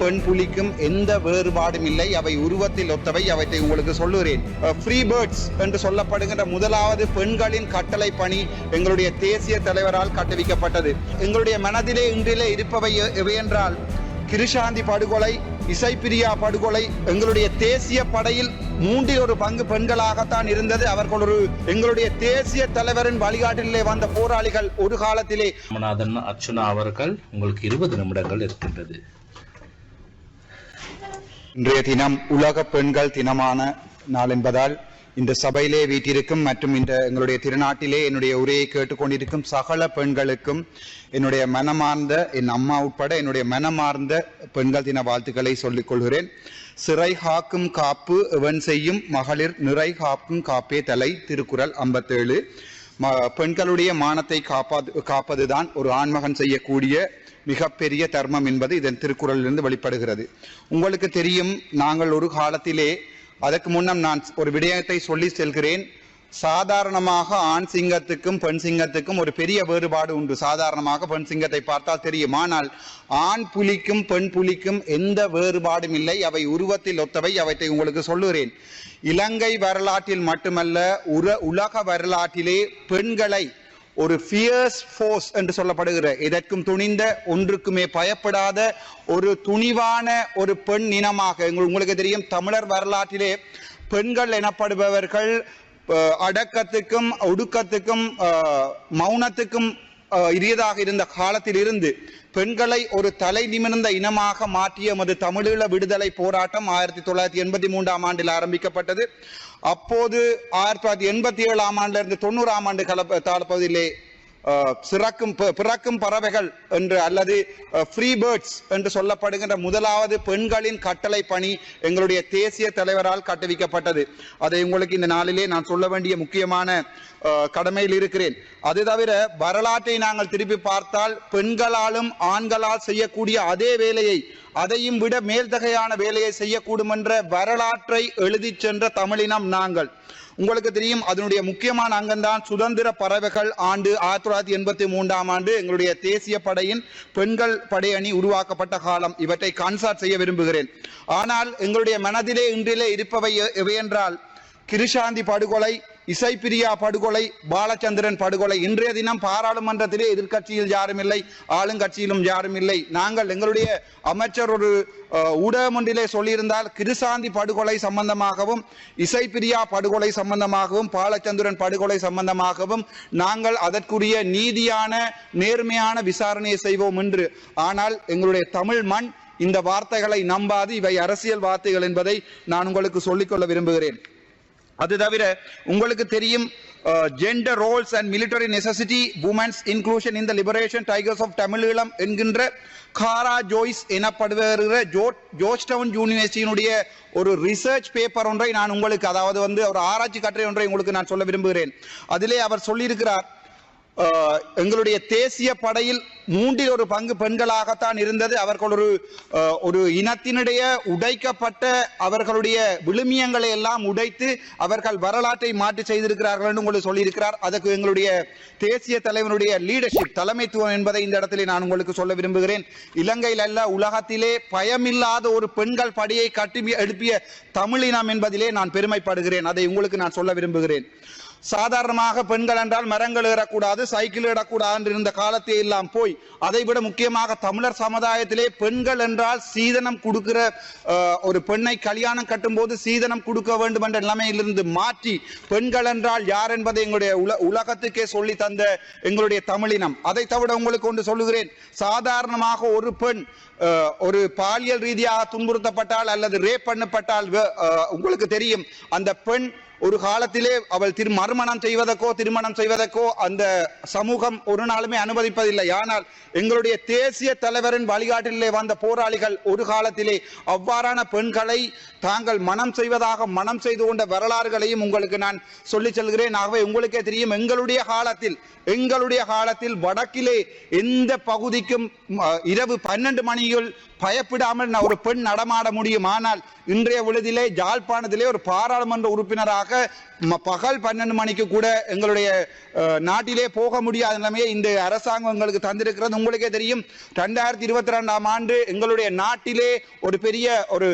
பெண் புலிக்கும் எந்த வேறுபாடும் இல்லை. அவை உருவத்தில் ஒத்தவை. அவற்றை உங்களுக்கு சொல்லுகிறேன். ஃப்ரீ பேர்ட்ஸ் என்று சொல்லப்படுகின்ற முதலாவது பெண்களின் கட்டளை பணி எங்களுடைய தேசிய தலைவரால் கட்டுவிக்கப்பட்டது. எங்களுடைய மனதிலே இன்றிலே இருப்பவை எவையென்றால் கிருஷாந்தி படுகொலை, இசைப்பிரியா படுகொலை. எங்களுடைய தேசிய படையில் 1/3 பெண்களாகத்தான் இருந்தது. அவர்கள் எங்களுடைய தேசிய தலைவரின் வழிகாட்டிலே வந்த போராளிகள். ஒரு காலத்திலே ராமநாதன் அர்ச்சுனா அவர்கள், உங்களுக்கு 20 நிமிடங்கள் இருக்கின்றது. இன்றைய தினம் உலக பெண்கள் தினமான நாள் என்பதால் இந்த சபையிலே வீட்டிற்கும் மற்றும் இந்த எங்களுடைய திருநாட்டிலே என்னுடைய உரையை கேட்டுக்கொண்டிருக்கும் சகல பெண்களுக்கும் என்னுடைய மனமார்ந்த, என் அம்மா உட்பட என்னுடைய மனமார்ந்த பெண்கள் தின வாழ்த்துக்களை சொல்லிக் கொள்கிறேன். சிறை காக்கும் காப்பு எவன் செய்யும் மகளிர் நிறை காக்கும் காப்பே தலை. திருக்குறள் 57. பெண்களுடைய மானத்தை காப்பதுதான் ஒரு ஆண்மகன் செய்யக்கூடிய மிகப்பெரிய தர்மம் என்பது இதன் திருக்குறளிலிருந்து வெளிப்படுகிறது. உங்களுக்கு தெரியும், நாங்கள் ஒரு காலத்திலே, அதற்கு முன்னம் நான் ஒரு விடயத்தை சொல்லி செல்கிறேன். சாதாரணமாக ஆண் சிங்கத்துக்கும் பெண் சிங்கத்துக்கும் ஒரு பெரிய வேறுபாடு உண்டு. சாதாரணமாக பெண் சிங்கத்தை பார்த்தால் தெரியும். ஆனால் ஆண் புலிக்கும் பெண் புலிக்கும் எந்த வேறுபாடும் இல்லை. அவை உருவத்தில் ஒத்தவை. அவற்றை உங்களுக்கு சொல்லுகிறேன். இலங்கை வரலாற்றில் மட்டுமல்ல, உலக வரலாற்றிலே பெண்களை ஒரு ஃபியர்ஸ் ஃபோர்ஸ் என்று சொல்லப்படுகிற, இதற்கும் துணிந்த, ஒன்றுக்குமே பயப்படாத ஒரு துணிவான ஒரு பெண் இனமாக உங்களுக்கு தெரியும். தமிழர் வரலாற்றிலே பெண்கள் எனப்படுபவர்கள் அடக்கத்துக்கும் ஒடுக்கத்துக்கும் மௌனத்துக்கும் இரியதாக இருந்த காலத்தில் இருந்து பெண்களை ஒரு தலை நிமிர்ந்த இனமாக மாற்றிய எமது தமிழீழ விடுதலை போராட்டம் 1983 ஆண்டில் ஆரம்பிக்கப்பட்டது. அப்போது 1987 ஆண்டிலிருந்து 90 ஆண்டு காலப்பகுதியிலே பிறக்கும் பறவைகள் என்று அல்லது ஃப்ரீ பேர்ட்ஸ் என்று சொல்லப்படுகின்ற முதலாவது பெண்களின் கட்டளை பணி எங்களுடைய தேசிய தலைவரால் கட்டுவிக்கப்பட்டது. அதை உங்களுக்கு இந்த நாளிலே நான் சொல்ல வேண்டிய முக்கியமான கடமையில் இருக்கிறேன். அது தவிர வரலாற்றை நாங்கள் திருப்பி பார்த்தால் பெண்களாலும் ஆண்களால் செய்யக்கூடிய அதே வேலையை, அதையும் விட மேல்தகையான வேலையை செய்யக்கூடும் என்ற வரலாற்றை எழுதி சென்ற தமிழினம் நாங்கள். உங்களுக்கு தெரியும், அதனுடைய முக்கியமான அங்கம்தான் சுதந்திர பறவைகள் ஆண்டு 1983 ஆண்டு எங்களுடைய தேசிய படையின் பெண்கள் படையணி உருவாக்கப்பட்ட காலம். இவற்றை கான்சார்ட் செய்ய விரும்புகிறேன். ஆனால் எங்களுடைய மனதிலே இன்றிலே இருப்பவை எவையென்றால் கிருஷாந்தி படுகொலை, இசைப்பிரியா படுகொலை, பாலச்சந்திரன் படுகொலை. இன்றைய தினம் பாராளுமன்றத்திலே எதிர்கட்சியில் யாரும் இல்லை, ஆளுங்கட்சியிலும் யாரும் இல்லை. நாங்கள் எங்களுடைய அமைச்சர் ஒரு ஊடகம் ஒன்றிலே சொல்லியிருந்தால் கிருஷாந்தி படுகொலை சம்பந்தமாகவும் இசைப்பிரியா படுகொலை சம்பந்தமாகவும் பாலச்சந்திரன் படுகொலை சம்பந்தமாகவும் நாங்கள் அதற்குரிய நீதியான நேர்மையான விசாரணையை செய்வோம் என்று. ஆனால் எங்களுடைய தமிழ் மண் இந்த வார்த்தைகளை நம்பாது. இவை அரசியல் வார்த்தைகள் என்பதை நான் உங்களுக்கு சொல்லிக்கொள்ள விரும்புகிறேன். அது தவிர உங்களுக்கு தெரியும், gender roles and military necessity, women's inclusion in the Liberation Tigers of Tamil Eelam என்கின்ற காரா ஜோய்ஸ் எனப்படுகிற ஜோர்ஜ்டவுன் யூனிவர்சிட்டியினுடைய ஒரு ரிசர்ச் பேப்பர் ஒன்றை நான் உங்களுக்கு, அதாவது ஒரு ஆராய்ச்சி கட்டுரை ஒன்றை உங்களுக்கு நான் சொல்ல விரும்புகிறேன். அதிலே அவர் சொல்லியிருக்கிறார், எங்களுடைய தேசிய படையில் 1/3 பெண்களாகத்தான் இருந்தது. அவர்கள் ஒரு இனத்தினுடைய உடைக்கப்பட்ட அவர்களுடைய விழுமியங்களை எல்லாம் உடைத்து அவர்கள் வரலாற்றை மாற்றி செய்திருக்கிறார்கள் என்று உங்களுக்கு சொல்லியிருக்கிறார். அதற்கு எங்களுடைய தேசிய தலைவனுடைய லீடர்ஷிப், தலைமைத்துவம் என்பதை இந்த இடத்திலே நான் உங்களுக்கு சொல்ல விரும்புகிறேன். இலங்கையில் அல்ல, உலகத்திலே பயமில்லாத ஒரு பெண்கள் படையை கட்டி எழுப்பிய தமிழினம் என்பதிலே நான் பெருமைப்படுகிறேன். அதை உங்களுக்கு நான் சொல்ல விரும்புகிறேன். சாதாரணமாக பெண்கள் என்றால் மரங்கள் ஏறக்கூடாது, சைக்கிள் ஏறக்கூடாது என்று இருந்த காலத்தை எல்லாம் போய், அதைவிட முக்கியமாக தமிழர் சமுதாயத்திலே பெண்கள் என்றால் சீதனம் கொடுக்கிற, ஒரு பெண்ணை கல்யாணம் கட்டும் போது சீதனம் கொடுக்க வேண்டும் என்ற நிலைமையிலிருந்து மாற்றி பெண்கள் என்றால் யார் என்பதை எங்களுடைய உலகத்துக்கே சொல்லி தந்த எங்களுடைய தமிழினம். அதை தவிர உங்களுக்கு ஒன்று சொல்லுகிறேன். சாதாரணமாக ஒரு பெண் ஒரு பாலியல் ரீதியாக துன்புறுத்தப்பட்டால் அல்லது ரேப் பண்ணப்பட்டால் உங்களுக்கு தெரியும், அந்த பெண் ஒரு காலத்திலே அவள் மறுமணம் செய்வதற்கோ அந்த சமூகம் ஒரு நாளுமே அனுமதிப்பதில்லை. ஆனால் எங்களுடைய தேசிய தலைவரின் வழிகாட்டிலே வந்த போராளிகள் ஒரு காலத்திலே அவ்வாறான பெண்களை தாங்கள் மனம் செய்து கொண்ட வரலாறுகளையும் உங்களுக்கு நான் சொல்லி செல்கிறேன். ஆகவே உங்களுக்கே தெரியும், எங்களுடைய காலத்தில் வடக்கிலே எந்த பகுதிக்கும் இரவு 12 மணியில் பயப்படாமல் ஒரு பெண் நடமாட முடியும். ஆனால் இன்றைய பொழுதிலே யாழ்ப்பாணத்திலே ஒரு பாராளுமன்ற உறுப்பினராக பகல் 12 மணிக்கு கூட எங்களுடைய நாட்டிலே போக முடியாத நிலைமையை இந்த அரசாங்கம் எங்களுக்கு தந்திருக்கிறது. உங்களுக்கே தெரியும் 2022ஆம் ஆண்டு எங்களுடைய நாட்டிலே ஒரு பெரிய ஒரு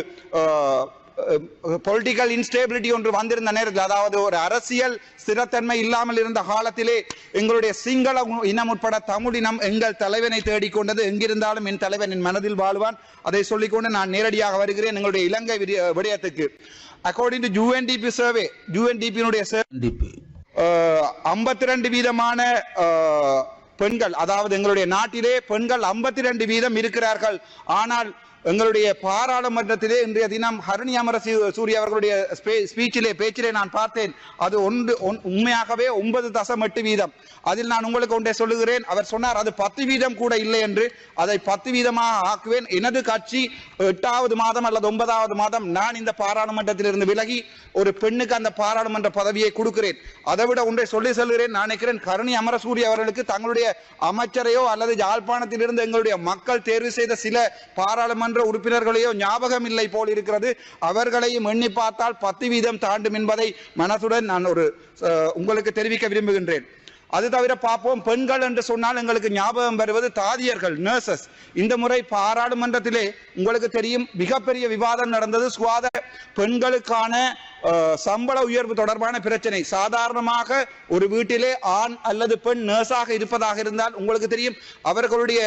பொலிட்டிக்கல் இன்ஸ்டேபிலிட்டி ஒன்று வந்திருந்த நேரத்தில், அதாவது ஒரு அரசியல் ஸ்திரத்தன்மை இல்லாமல் இருந்த காலத்திலே எங்களுடைய சிங்கள இனம் உட்பட தமிழ் இனம் எங்கள் தலைவனை தேடிக்கொண்டது. எங்கிருந்தாலும் என் தலைவன் என் மனதில் வாழ்வான். அதை சொல்லிக்கொண்டு நான் நேரடியாக வருகிறேன் எங்களுடைய இலங்கை விடயத்துக்கு. அக்கார்டிங் டு UNDP சர்வே, UNDP-னுடைய 52% பெண்கள், அதாவது எங்களுடைய நாட்டிலே பெண்கள் 52% இருக்கிறார்கள். ஆனால் எங்களுடைய பாராளுமன்றத்திலே இன்றைய தினம் ஹரணி அமரசூரிய அவர்களுடைய பேச்சிலே நான் பார்த்தேன். அது உண்மையாகவே 9.8%. அதில் நான் உங்களுக்கு ஒன்றை சொல்லுகிறேன். அவர் சொன்னார் அது 10% கூட இல்லை என்று. அதை 10% ஆக்குவேன். எனது கட்சி 8வது மாதம் அல்லது 9வது மாதம் நான் இந்த பாராளுமன்றத்திலிருந்து விலகி ஒரு பெண்ணுக்கு அந்த பாராளுமன்ற பதவியை கொடுக்கிறேன். அதை விட ஒன்றை சொல்லி செல்கிறேன். நான் நினைக்கிறேன் ஹரணி அமரசூரிய அவர்களுக்கு தங்களுடைய அமைச்சரையோ அல்லது யாழ்ப்பாணத்திலிருந்து எங்களுடைய மக்கள் தேர்வு செய்த சில பாராளுமன்ற உறுப்பினர்களையோ ஞாபகம் இல்லை போல் இருக்கிறது. அவர்களையும் எண்ணி பார்த்தால் 10% தாண்டும் என்பதை மனசுடன் நான் உங்களுக்கு தெரிவிக்க விரும்புகின்றேன். அது தவிர பார்ப்போம், பெண்கள் என்று சொன்னால் எங்களுக்கு ஞாபகம் வருவது தாதியர்கள், நர்சஸ். இந்த முறை பாராளுமன்றத்திலே உங்களுக்கு தெரியும் மிகப்பெரிய விவாதம் நடந்தது. சுகாதார பெண்களுக்கான சம்பள உயர்வு தொடர்பான பிரச்சனை. சாதாரணமாக ஒரு வீட்டிலே ஆண் அல்லது பெண் நர்ஸாக இருப்பதாக இருந்தால் உங்களுக்கு தெரியும் அவர்களுடைய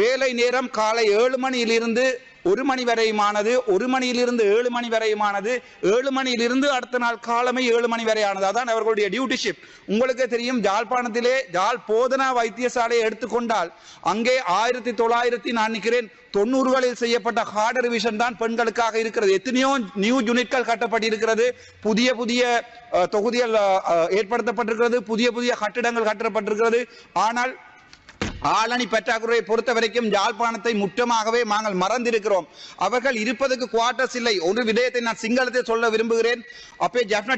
வேலை நேரம் காலை 7 மணியிலிருந்து 1 மணி வரையுமானது, 1 மணியிலிருந்து 7 மணி வரையுமானது, 7 மணியிலிருந்து அடுத்த நாள் காலமே 7 மணி வரையானது. அதான் அவர்களுடைய டியூட்டி ஷிப்ட். உங்களுக்கு தெரியும் ஜாழ்ப்பாணத்திலே ஜாழ் போதனா வைத்தியசாலையை எடுத்துக்கொண்டால் அங்கே 1990களில் செய்யப்பட்ட ஹார்ட் ரிவிஷன் தான் பெண்களுக்காக இருக்கிறது. எத்தனையோ நியூ யூனிட்கள் கட்டப்பட்டிருக்கிறது, புதிய புதிய தொகுதிகள் ஏற்படுத்தப்பட்டிருக்கிறது, புதிய புதிய கட்டிடங்கள் கட்டப்பட்டிருக்கிறது. ஆனால் ஆளணி பற்றாக்குறையை பொறுத்த வரைக்கும் யாழ்ப்பாணத்தை முற்றமாகவே நாங்கள் மறந்திருக்கிறோம். அவர்கள் இருப்பதற்கு குவார்டர்ஸ் இல்லை. ஒரு விடயத்தை நான் சிங்களத்தை சொல்ல விரும்புகிறேன். அப்பே ஜப்னா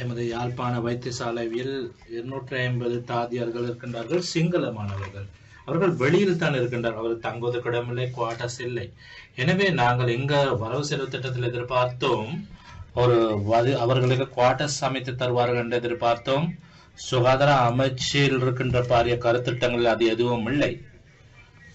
எமது யாழ்ப்பாண வைத்தியசாலையில் 250 தாதியர்கள் இருக்கின்றார்கள், சிங்கள மாணவர்கள். அவர்கள் வெளியில் தான் இருக்கின்றார்கள். அவர்கள் தங்குவதற்கு இடமில்லை, குவார்டர்ஸ் இல்லை. எனவே நாங்கள் எங்க வரவு செலவு திட்டத்தில் எதிர்பார்த்தோம் அவர்களுக்கு குவார்டர்ஸ் அமைத்து தருவார்கள் என்று எதிர்பார்த்தோம். சுகாதார அமைச்சில் இருக்கின்ற பாரிய கருத்திட்டங்கள் அது எதுவும் இல்லை.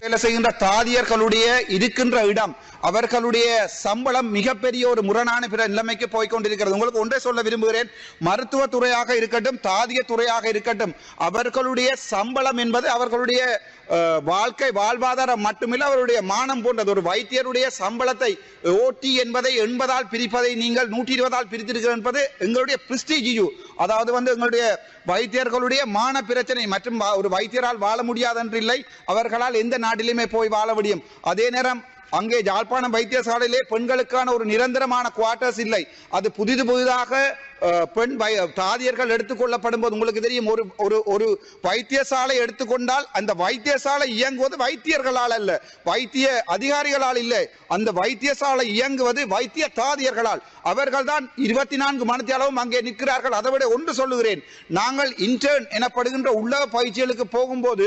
வேலை செய்கின்ற தாதியர்களுடைய இருக்கின்ற இடம், அவர்களுடைய சம்பளம் மிகப்பெரிய ஒரு முரணான பிற நிலைமைக்கு போய்கொண்டிருக்கிறது. உங்களுக்கு ஒன்றை சொல்ல விரும்புகிறேன். மருத்துவ துறையாக இருக்கட்டும், தாதிய துறையாக இருக்கட்டும், அவர்களுடைய சம்பளம் என்பது அவர்களுடைய வாழ்வாதாரம் மட்டுமில்லை, அவருடைய மானம் போன்றது. ஒரு வைத்தியருடைய சம்பளத்தை ஓட்டி என்பதை 80ஆல் பிரிப்பதை நீங்கள் 120ஆல் பிரித்திருக்கிறது என்பது எங்களுடைய பிரிஸ்டீஜ். அதாவது எங்களுடைய வைத்தியர்களுடைய மான பிரச்சனை. மற்றும் ஒரு வைத்தியரால் வாழ முடியாது என்று இல்லை, அவர்களால் எந்த நாட்டிலுமே போய் வாழ முடியும். அதே நேரம் அங்கே யாழ்ப்பாணம் வைத்தியசாலையிலே பெண்களுக்கான ஒரு நிரந்தரமான குவார்டர்ஸ் இல்லை. அது புதிதாக பெண் தாதியர்கள் எடுத்துக்கொள்ளப்படும் போது உங்களுக்கு தெரியும் ஒரு வைத்தியசாலை எடுத்துக்கொண்டால் அந்த வைத்தியசாலை இயங்குவது வைத்தியர்களால் அல்ல, வைத்திய அதிகாரிகளால் இல்லை. அந்த வைத்தியசாலை இயங்குவது வைத்திய தாதியர்களால். அவர்கள் தான் 24 மணித்தியாலவும் அங்கே நிற்கிறார்கள். அதை விட ஒன்று சொல்லுகிறேன், நாங்கள் இன்டர்ன் எனப்படுகின்ற உள்ளக பயிற்சிகளுக்கு போகும்போது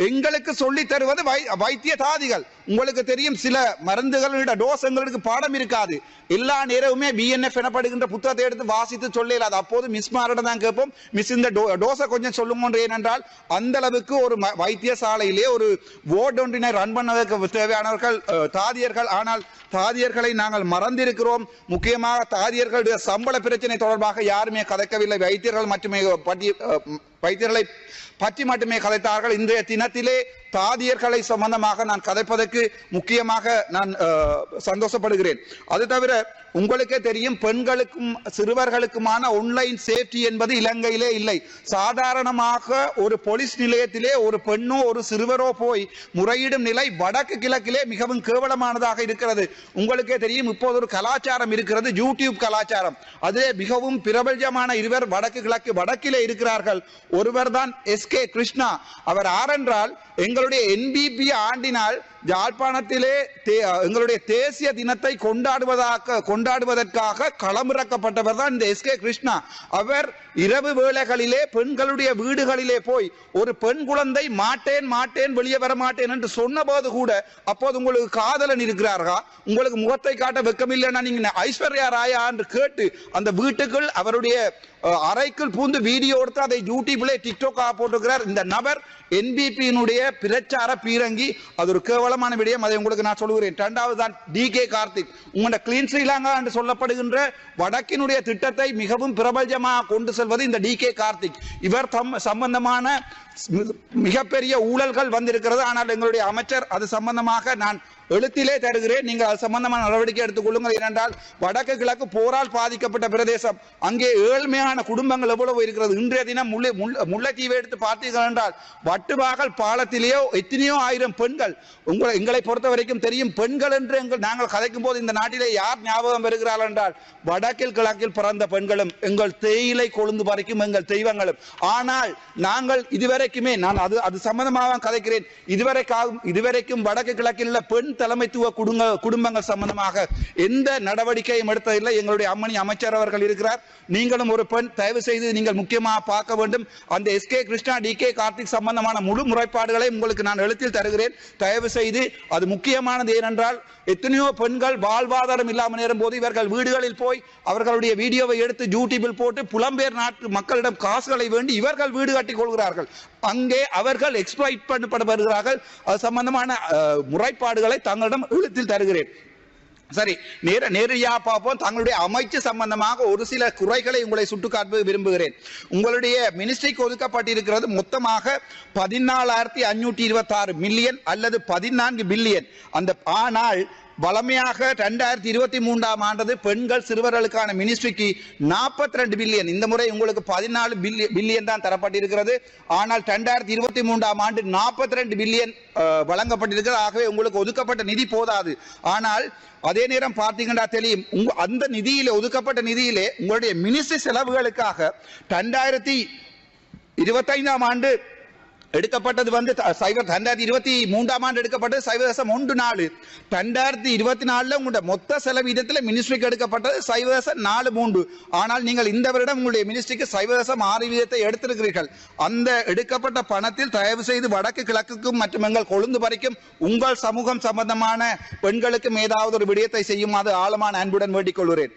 எங்களுக்கு சொல்லி தருவது வைத்திய தாதிகள். உங்களுக்கு தெரியும் சில மருந்துகளோட டோஸ் எங்களுக்கு பாடம் இருக்காது. எல்லா நேரமுமே BNF எனப்படுகின்ற புத்தகத்தை எடுத்து வாசித்து சொல்லலாது. அப்போது மிஸ் மாரிடம் தான் கேட்போம், மிஸ் இந்த டோஸை கொஞ்சம் சொல்லுங்க. ஏனென்றால் அந்த அளவுக்கு ஒரு வைத்தியசாலையிலே ஒரு வார்டு ஒன்றினை ரன் பண்ணதற்கு தேவையானவர்கள் தாதியர்கள். ஆனால் தாதியர்களை நாங்கள் மறந்திருக்கிறோம். முக்கியமாக தாதியர்களுடைய சம்பள பிரச்சனை தொடர்பாக யாருமே கதைக்கவில்லை. வைத்தியர்களை பற்றி மட்டுமே கதைத்தார்கள். இன்றைய தினத்திலே தாதியர்களை சம்பந்தமாக நான் கதைப்பதற்கு முக்கியமாக நான் சந்தோஷப்படுகிறேன். அது தவிர உங்களுக்கே தெரியும் பெண்களுக்கும் சிறுவர்களுக்குமான ஆன்லைன் சேஃப்டி என்பது இலங்கையிலே இல்லை. சாதாரணமாக ஒரு போலீஸ் நிலையத்திலே ஒரு பெண்ணோ ஒரு சிறுவரோ போய் முறையிடும் நிலை வடக்கு கிழக்கிலே மிகவும் கேவலமானதாக இருக்கிறது. உங்களுக்கே தெரியும் இப்போது ஒரு கலாச்சாரம் இருக்கிறது, யூடியூப் கலாச்சாரம். அதிலே மிகவும் பிரபல்யமான இருவர் வடக்கிலே இருக்கிறார்கள். ஒருவர் தான் SK கிருஷ்ணா. அவர் ஆரென்றால் எங்களுடைய NBP ஆண்டினால் யாழ்ப்பாணத்திலே எங்களுடைய தேசிய தினத்தை கொண்டாடுவதற்காக களமிறக்கப்பட்டவர் தான் இந்த எஸ் கே கிருஷ்ணா. அவர் இரவு வேளைகளிலே பெண்களுடைய வீடுகளிலே போய் ஒரு பெண் குழந்தை மாட்டேன் மாட்டேன் வெளியே வர மாட்டேன் என்று சொன்னபோது கூட, அப்போது உங்களுக்கு காதலன் இருக்கிறார்களா, உங்களுக்கு முகத்தை காட்ட வெக்கமில்லைன்னா நீங்க ஐஸ்வர்யா ராயா என்று கேட்டு அந்த வீட்டுக்குள் அவருடைய அறைக்குள் பூந்து வீடியோ எடுத்து அதை யூடியூப்ல டிக்டாக் போட்டுக்கிறார் இந்த நபர். என்பிபியினுடைய பிரச்சார பீரங்கி. அது ஒரு கேவலமான விடயம், அதை உங்களுக்கு நான் சொல்லுகிறேன். இரண்டாவது தான் DK கார்த்திக். உங்களோட கிளீன் ஸ்ரீலங்கா என்று சொல்லப்படுகின்ற வடக்கினுடைய திட்டத்தை மிகவும் பிரபலமாக கொண்டு செல்வது இந்த DK கார்த்திக். இவர் சம்பந்தமான மிகப்பெரிய ஊழல்கள் வந்திருக்கிறது. ஆனால் எங்களுடைய அமைச்சர் அது சம்பந்தமாக நான் எழுத்திலே தருகிறேன், நீங்கள் அது சம்பந்தமான நடவடிக்கை எடுத்துக் கொள்ளுங்கள். ஏனென்றால் வடக்கு கிழக்கு போரால் பாதிக்கப்பட்ட பிரதேசம், அங்கே ஏழ்மையான குடும்பங்கள் எவ்வளவு இருக்கிறது. இன்றைய தினம் முல்லைத்தீவை எடுத்து பார்த்தீர்கள் என்றால் வட்டுவாகல் பாலத்திலேயோ எத்தனையோ ஆயிரம் பெண்கள். எங்களை பொறுத்த வரைக்கும் தெரியும், பெண்கள் என்று நாங்கள் கதைக்கும் போது இந்த நாட்டிலே யார் ஞாபகம் வருகிறார்கள் என்றால் வடக்கில் கிழக்கில் பிறந்த பெண்களும் எங்கள் தேயிலை கொழுந்து பறிக்கும் எங்கள் தெய்வங்களும். ஆனால் நாங்கள் இதுவரைக்குமே நான் அது சம்பந்தமாக கதைக்கிறேன், இதுவரைக்கும் வடக்கு கிழக்கில் பெண் தலைமைத்துவ குடும்பங்கள் சம்பந்தமாக எந்த நடவடிக்கையும் எடுத்ததில்லை. எங்களுடைய அம்மணி அமைச்சர் அவர்கள் இருக்கிறார், நீங்களும் ஒரு பெண், தயவு செய்து நீங்கள் முக்கியமாக பார்க்க வேண்டும். அந்த S K Krishna DK Karthik சம்பந்தமான முழு முறைப்பாடுகளை உங்களுக்கு நான் எழுத்தில் தருகிறேன். தயவு செய்து அது முக்கியமானது. ஏனென்றால் எத்தனையோ பெண்கள் வாழ்வாதாரம் இல்லாமல் நேரும் போது இவர்கள் வீடுகளில் போய் அவர்களுடைய வீடியோவை எடுத்து யூடியூபில் போட்டு புலம்பெயர் நாட்டு மக்களிடம் காசுகளை வேண்டி இவர்கள் வீடு கட்டிக் கொள்கிறார்கள். அங்கே அவர்கள் எக்ஸ்ப்ளாய்ட் பண்ணப்படுகிறார்கள். அது சம்பந்தமான முறைப்பாடுகளை தங்களிடம் எழுத்தில் தருகிறேன். சரி, நேரடியாக பார்ப்போம். தங்களுடைய அமைச்சு சம்பந்தமாக ஒரு சில குறைகளை உங்களை சுட்டுக்காட்ட விரும்புகிறேன். உங்களுடைய மினிஸ்ட்ரிக்கு ஒதுக்கப்பட்டிருக்கிறது மொத்தமாக 14,526 மில்லியன் அல்லது 14 பில்லியன். ஆனால் வளமையாக 2023ஆம் ஆண்டு பெண்கள் சிறுவர்களுக்கான மினிஸ்ட்ரிக்கு 42 பில்லியன். இந்த முறை உங்களுக்கு 14 பில்லியன் தான் தரப்பட்டிருக்கிறது. ஆனால் 2023ஆம் ஆண்டு 42 பில்லியன் வழங்கப்பட்டிருக்கிறது. ஆகவே உங்களுக்கு ஒதுக்கப்பட்ட நிதி போதாது. ஆனால் அதே நேரம் பார்த்தீங்கன்னா தெரியும், அந்த நிதியிலே ஒதுக்கப்பட்ட நிதியிலே உங்களுடைய மினிஸ்ட்ரி செலவுகளுக்காக 2025ஆம் ஆண்டு எடுக்கப்பட்டது 2023ஆம் ஆண்டு எடுக்கப்பட்டது 0.14. 2024 உங்களுடைய மொத்த செலவீதத்தில் மினிஸ்ட்ரிக்கு எடுக்கப்பட்டது 0.43. ஆனால் நீங்கள் இந்த வருடம் உங்களுடைய மினிஸ்ட்ரிக்கு 0.6 எடுத்திருக்கிறீர்கள். அந்த எடுக்கப்பட்ட பணத்தில் தயவு செய்து வடக்கு கிழக்குக்கும் மற்றும் எங்கள் கொழுந்து பறிக்கும் உங்கள் சமூகம் சம்பந்தமான பெண்களுக்கும் ஏதாவது ஒரு விடயத்தை செய்யுமாறு ஆழமான அன்புடன் வேண்டிக் கொள்கிறேன்.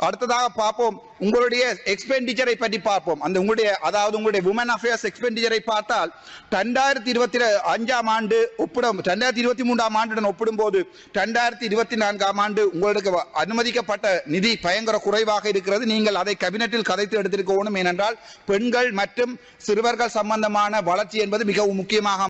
அடுத்ததாக பார்ப்போம், உங்களுடைய எக்ஸ்பெண்டிச்சரை பற்றி பார்ப்போம். அந்த உங்களுடைய உமன் அஃபேர்ஸ் எக்ஸ்பெண்டிச்சரை பார்த்தால் 2025ஆம் ஆண்டு 2023ஆம் ஆண்டுடன் ஒப்பிடும்போது 2024ஆம் ஆண்டு உங்களுக்கு அனுமதிக்கப்பட்ட நிதி பயங்கர குறைவாக இருக்கிறது. நீங்கள் அதை கேபினெட்டில் கதைத்து எடுத்திருக்கணும். ஏனென்றால் பெண்கள் மற்றும் சிறுவர்கள் சம்பந்தமான வளர்ச்சி என்பது மிகவும் முக்கியமாக